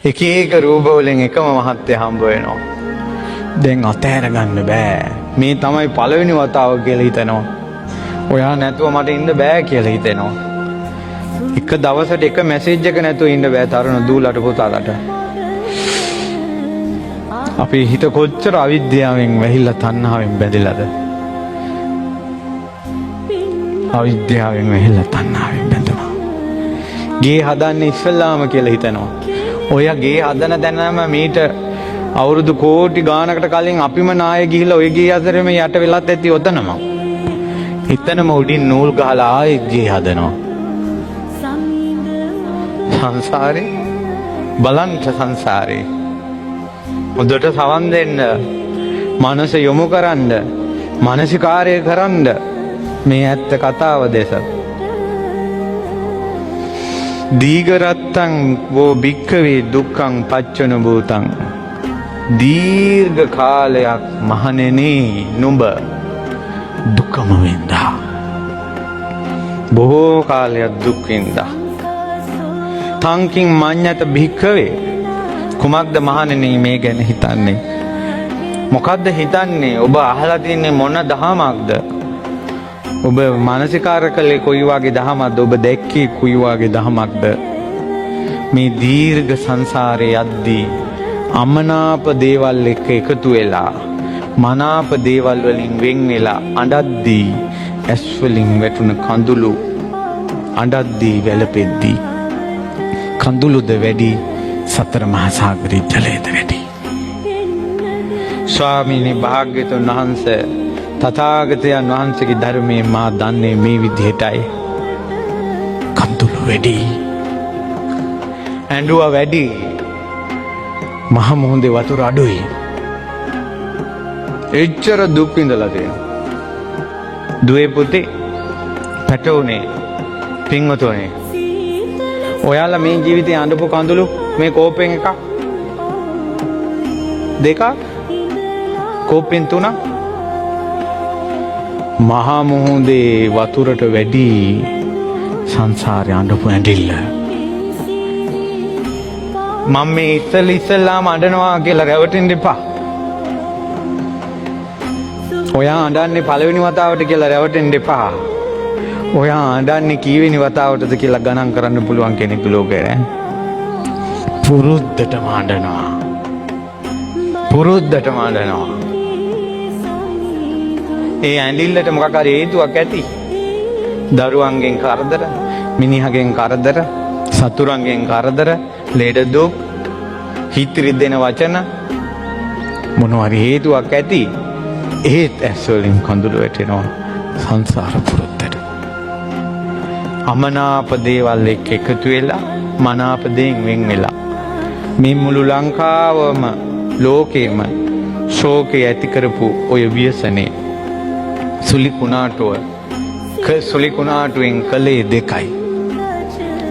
එක එක රූපවලින් එකම මහත්ය හම්බ වෙනවා. දැන් අතහැර ගන්න බෑ. මේ තමයි පළවෙනි වතාව කියලා හිතෙනවා. ඔයා නැතුව මට ඉන්න බෑ කියලා හිතෙනවා. එක දවසට එක මැසේජ් එක නැතුව ඉන්න බෑ තරුණ දූලට පුතාලට. අපේ හිත කොච්චර අවිද්‍යාවෙන් වැහිලා තණ්හාවෙන් බැඳිලාද? අවිද්‍යාවෙන් වැහිලා තණ්හාවෙන් බැඳෙනවා. ගේ හදන්නේ ඉස්සල්ලාම කියලා හිතනවා. ඔය ගේ හදන දැනම මීට අවුරුදු කෝටි ගානකට කලින් අපිම නාය ගිහිල්ලා ඔය ගේ අතරෙම යට වෙලත් ඇති ඔතනම. එතනම උඩින් නූල් ගහලා ආයෙත් ගේ හදනවා. සංසාරේ බලන්න සංසාරේ. හොඳට සවන් දෙන්න. මනස යොමු කරන්න. මානසිකාර්ය කරන්න. මේ ඇත්ත කතාව දෙස. දීඝරත්තං වෝ භික්ඛවේ දුක්ඛං පච්චන භූතං. දීර්ඝ කාලයක් මහණෙනි නුඹ දුකම වින්දා. බොහෝ කාලයක් දුක් වින්දා. තංකින් මඤ්ඤත භික්ඛවේ. කුමක්ද මහණෙනි මේ ගැන හිතන්නේ? මොකද්ද හිතන්නේ? ඔබ අහලා තින්නේ මොන දහමක්ද? ඔබ මානසිකාර කළේ කොයි වගේ දහමක්ද? ඔබ දැක්කේ කොයි වගේ දහමක්ද? මේ දීර්ඝ සංසාරේ යද්දී අමනාප දේවල් එක්ක එකතු වෙලා මනාප දේවල් වලින් වෙන් වෙලා අඬද්දී ඇස් වලින් වැටුන කඳුළු අඬද්දී වැළපෙද්දී කඳුළුද වැඩි සතර මහා සාගරේ ජලයේද වැඩි. ස්වාමීනි භාග්‍යතුන් වහන්සේ තථාගතයන් වහන්සේගේ ධර්මයේ මා දන්නේ මේ විදිහටයි. කඳුළු වැඩි, ඇඬුව වැඩි, මහ මුහුදේ වතුර අඩුයි. එච්චර දුක් විඳලා තියෙනවා. දුවේ පුතේ පැටවුනේ පින්වතුනේ. ඔයාලා මේ ජීවිතේ අඬපු කඳුළු මේ කෝපෙන් එකක් දෙකක් කෝපෙන් තුනක් මහා මුහුදේ වතුරට වැඩි සංසාරේ අඬපු ඇඬිල්ල. මම මේ ඉස්සෙල්ලාම අඬනවා කියලා රැවටෙන්න එපා. ඔයා අඬන්නේ පළවෙනි වතාවට කියලා රැවටෙන්න එපා. ඔයා අඬන්නේ කීවෙනි වතාවටද කියලා ගණන් කරන්න පුළුවන් කෙනෙක් ලෝකේ නෑ. පුරුද්දටම අඬනවා. පුරුද්දටම අඬනවා. ඒ ඇඬිල්ලට මොකක් හරි හේතුවක් ඇති. දරුවන්ගෙන් කරදර, මිනිහගෙන් කරදර, සතුරන්ගෙන් කරදර, ලෙඩ දුක්, හිත රිදෙන වචන මොනවා හරි හේතුවක් ඇති. ඒත් ඇස් වලින් කඳුළු වැටෙනවා සංසාර පුරුද්දට. අමනාප දේවල් එක්ක එකතු වෙලා මනාප දේෙන් වෙන් වෙලා මේ මුළු ලංකාවම ලෝකෙම ශෝකය ඇති කරපු ඔය ව්‍යසනේ සුලි කුණාටුවෙන් කලේ දෙකයි.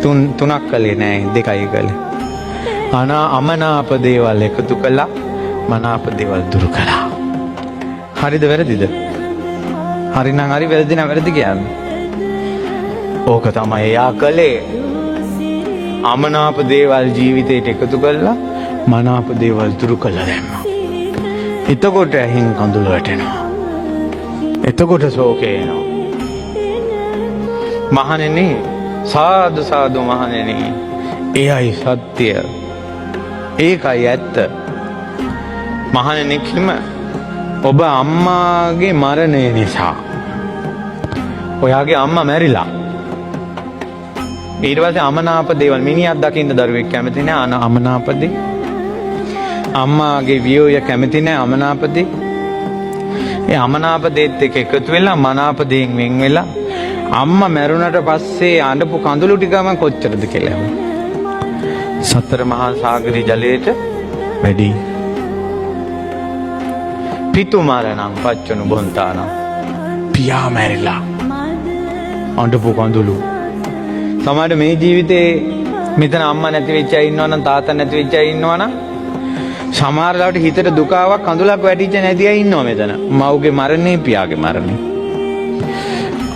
තුනක් කලේ නෑ, දෙකයි කලේ. අමනාප දේවල් එකතු කළා, මනාප දේවල් දුරු කළා. හරිද වැරදිද? හරි නම් හරි, වැරදි නම් වැරදි කියන්නේ. ඕක තමයි එයා කලේ. අමනාප දේවල් ජීවිතේට එකතු කළා, මනාප දේවල් දුරු කළා දැම්මා. එතකොට ඇහින් කඳුළු වැටෙනවා. එතකොට ශෝකේ එනවා. මහණෙනි, සාදු සාදු මහණෙනි. එයයි සත්‍ය. ඒකයි ඇත්ත. මහණෙනි කිම ඔබ අම්මාගේ මරණය නිසා ඔයාගේ අම්මා මැරිලා. ඊට පස්සේ අමනාප දේවල් මිනිහක් දකින්න දරුවෙක් කැමති නෑ අමනාප දේ. අම්මාගේ වියෝය කැමති නෑ අමනාප දේ. ඒ අමනාප දේත් එක්ක එකතු වෙලා මනාප දේෙන් වෙන් වෙලා අම්මා මැරුණට පස්සේ අඬපු කඳුළු ටිකම කොච්චරද කියලා. සතර මහා සාගරේ ජලයට වැඩි. පිතු මරණං පච්චනු බොන්තානම්. පියා මැරිලා අඬපු කඳුළු. සමහර මේ ජීවිතේ මෙතන අම්මා නැති වෙච්ච අය ඉන්නවනම් තාත්තා නැති වෙච්ච අය ඉන්නවනම් සමහර ලාවට හිතට දුක ආවක් කඳුලක් වැටිච්ච නැති අය ඉන්නවා මෙතන. මව්ගේ මරණේ, පියාගේ මරණේ.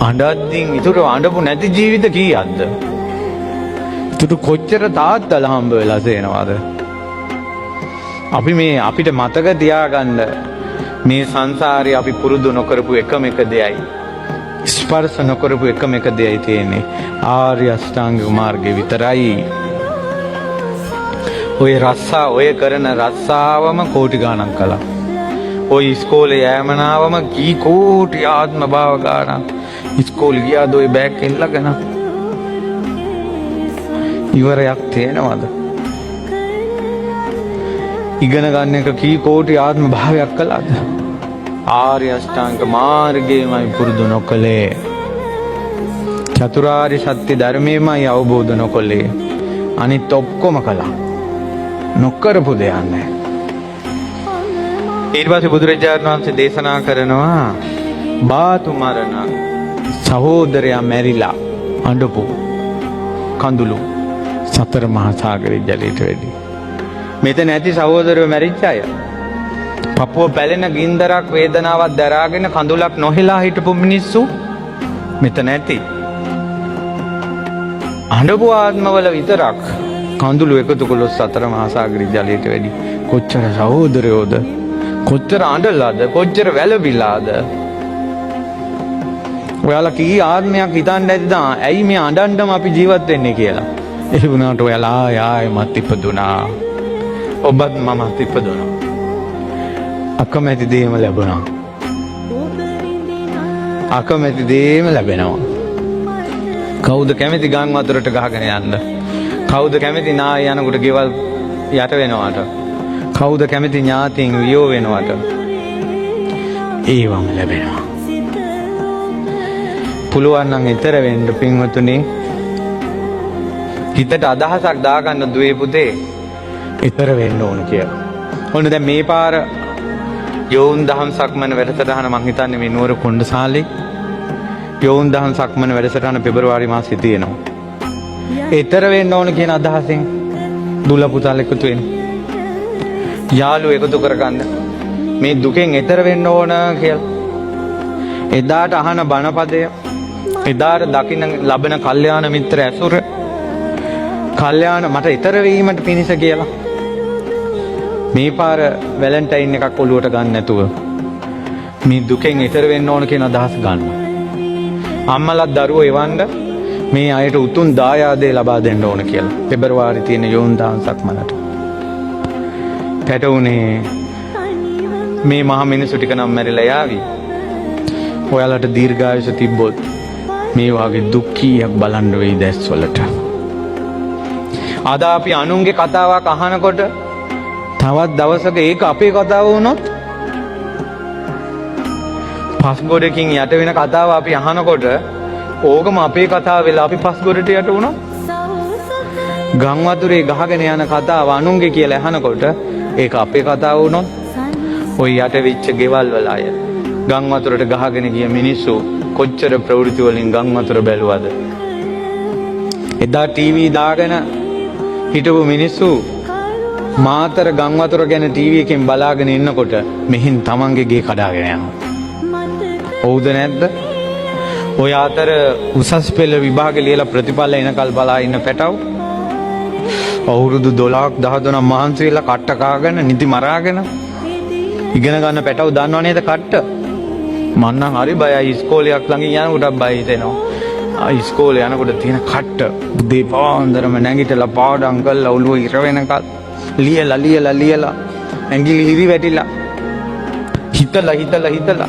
අඬද්දින් ඊටු අඬපු නැති ජීවිත කීයක්ද? ඊටු කොච්චර තාත්තලා හම්බ වෙලා තේනවද? අපි මේ අපිට මතක තියාගන්න මේ සංසාරේ අපි පුරුදු නොකරපු එකම එක දෙයයි. ස්පර්ශ නොකරපු එකම එක දෙයයි තියෙන්නේ. ආර්ය අෂ්ටාංගික මාර්ගය විතරයි. ඔය රස්සා ඔය කරන රස්සාවම කෝටි ගණන් කළා. ඔය ඉස්කෝලේ යෑමනාවම කී කෝටි ආත්ම භාව ගානක් ඉස්කෝලේ ගියාද ඔය බෑග් එල්ලගෙන ඉවරයක් තේනවද? ඉගෙන ගන්න එක කී කෝටි ආත්ම භාවයක් කළාද? ආර්ය අෂ්ටාංග මාර්ගයමයි පුරුදු නොකළේ. චතුරාර්ය සත්‍ය ධර්මයමයි අවබෝධ නොකළේ. අනිත් ඔක්කොම කළා. නොකරපු දෙයක් නැහැ. ඊට පස්සේ බුදුරජාණන් වහන්සේ දේශනා කරනවා බාතු මරණ සහෝදරයා මැරිලා අඬපු කඳුළු සතර මහා සාගරේ ජලයට වැඩි. මෙතන ඇති සහෝදරයෝ මැරිච්ච අය. පපුව පැලෙන ගින්දරක් වේදනාවක් දරාගෙන කඳුලක් නොහෙලා හිටපු මිනිස්සු මෙතන ඇති. අඬපු ආත්මවල විතරක් කඳුළු එකතු කළොත් සතර මහා සාගරේ ජලයට වැඩි. කොච්චර සහෝදරයෝද? කොච්චර අඬලාද? කොච්චර වැළපිලාද? ඔයාලා කී ආත්මයක් හිතන්න ඇතිද ඇයි මේ අඬන්නම අපි ජීවත් වෙන්නේ කියලා? ඒ වුණාට ඔයාලා ආයෙමත් ඉපදුනා. ඔබත් මමත් ඉපදුනා. අකමැති දේම ලැබුණා. අකමැති දේම ලැබෙනවා. කවුද කැමති ගම් වතුරට ගහගෙන යන්න? කවුද කැමති නාය යනකොට ගෙවල් යට වෙනවට? කවුද කැමති ඥාතීන් වියෝ වෙනවට? ඒවම ලැබෙනවා. පුළුවන් නම් ඊතර වෙන්න පින්වතුනි. හිතට අදහසක් දාගන්න දුවේ පුතේ ඊතර වෙන්න ඕන කියලා. ඔන්න දැන් මේ පාර යෝන් දහම් සක්මන වැඩසටහන මං හිතන්නේ මේ නුවර කොණ්ඩසාලේ යෝන් දහම් සක්මන වැඩසටහන පෙබරවාරි මාසයේ තියෙනවා. ඊතර වෙන්න ඕන කියන අදහසෙන් දුල පුතාල එකතු වෙන්න. යාළුවෝ එකතු කරගන්න. මේ දුකෙන් ඊතර වෙන්න ඕන කියලා. එදාට අහන බණපදය, එදාට දකින්න ලබන කල්යාණ මිත්‍ර ඇසුර, කල්යාණ මට ඊතර වීමට පිණිස කියලා. මේ පාර වැලන්ටයින් එකක් ඔලුවට ගන්න නැතුව මේ දුකෙන් ඊතර වෙන්න ඕන කියන අදහස ගන්න. අම්මලා දරුවෝ එවන්න මේ අයට උතුම් දායාදේ ලබා දෙන්න ඕන කියලා. පෙබරවාරි තියෙන යෝන් දහම් සක්මනට. පැටවුනේ මේ මහා මිනිස්සු ටික නම් මැරිලා යාවි. ඔයාලට දීර්ඝායුෂ තිබ්බොත් මේ වගේ දුක් කීයක් බලන්න වෙයි දැස්වලට. අද අපි අනුන්ගේ කතාවක් අහනකොට තවත් දවසක ඒක අපේ කතාව වුණොත්, පස්ගොඩකින් යට වෙන කතාව අපි අහනකොට ඕකම අපේ කතාව වෙලා අපි පස්ගොඩට යට වුණොත්, ගම් වතුරේ ගහගෙන යන කතාව අනුන්ගේ කියලා අහනකොට ඒක අපේ කතාව වුණොත්, ඔය යට වෙච්ච ගෙවල් වල අය ගම් වතුරට ගහගෙන ගිය මිනිස්සු කොච්චර ප්‍රවෘත්ති වලින් ගම් වතුර බැලුවද? එදා ටීවී දාගෙන හිටපු මිනිස්සු මාතර ගම් වතුර ගැන ටීවී එකෙන් බලාගෙන ඉන්නකොට මෙහින් තමන්ගේ ගේ කඩාගෙන යනවා. හවුද නැද්ද? ඔය අතර උසස් පෙළ විභාග ලියලා ප්‍රතිඵල එනකල් බලා ඉන්න පැටව අවුරුදු 12ක් 13ක් මහන්සි වෙලා කට්ට කාගෙන නිදි මරාගෙන ඉගෙන ගන්න පැටව දන්නව නේද කට්ට? මං නම් හරි බයයි ඉස්කෝලයක් ළඟින් යනකොටත් බය හිතෙනවා. ඉස්කෝලේ යනකොට තියෙන කට්ට දෙපාන්දරම නැගිටලා පාඩම් කරලා ඔළුව ඉර වෙනකල් ලියලා ඇඟිලි හිරි වැටිලා හිතලා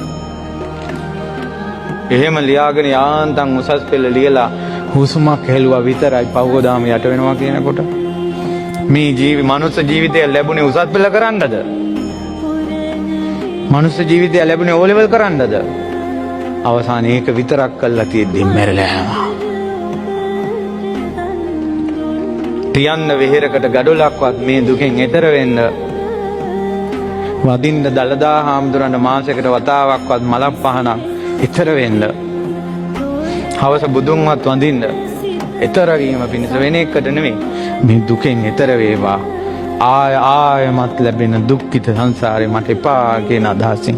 එහෙම ලියාගෙන යාන්තම් උසස් පෙළ ලියලා හුස්මක් හෙළුවා විතරයි පවගොදාම යට වෙනවා කියනකොට මේ මනුස්ස ජීවිතය ලැබුණේ උසස් පෙළ කරන්නද? මනුස්ස ජීවිතය ලැබුණේ ඕ ලෙවල් කරන්නද? අවසානයේ ඒක විතරක් කළා තියෙද්දි මැරලා යනවා. තියන්න වෙහෙරකට ගඩොලක්වත් මේ දුකෙන් එතර වෙන්න වදින්න දලදා හාමුදුරන්ට මාසයකට වතාවක්වත් මලක් පහනක් එතර වෙන්න හවස බුදුන්වත් වඳින්න එතර වීම පිණිස වෙන එකට නෙමෙයි මේ දුකෙන් එතර වේවා ආයමත් ලැබෙන දුක්ඛිත සංසාරේ මට එපා කියන අදහසින්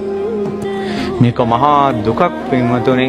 මේක මහා දුකක් පින්වතුනි.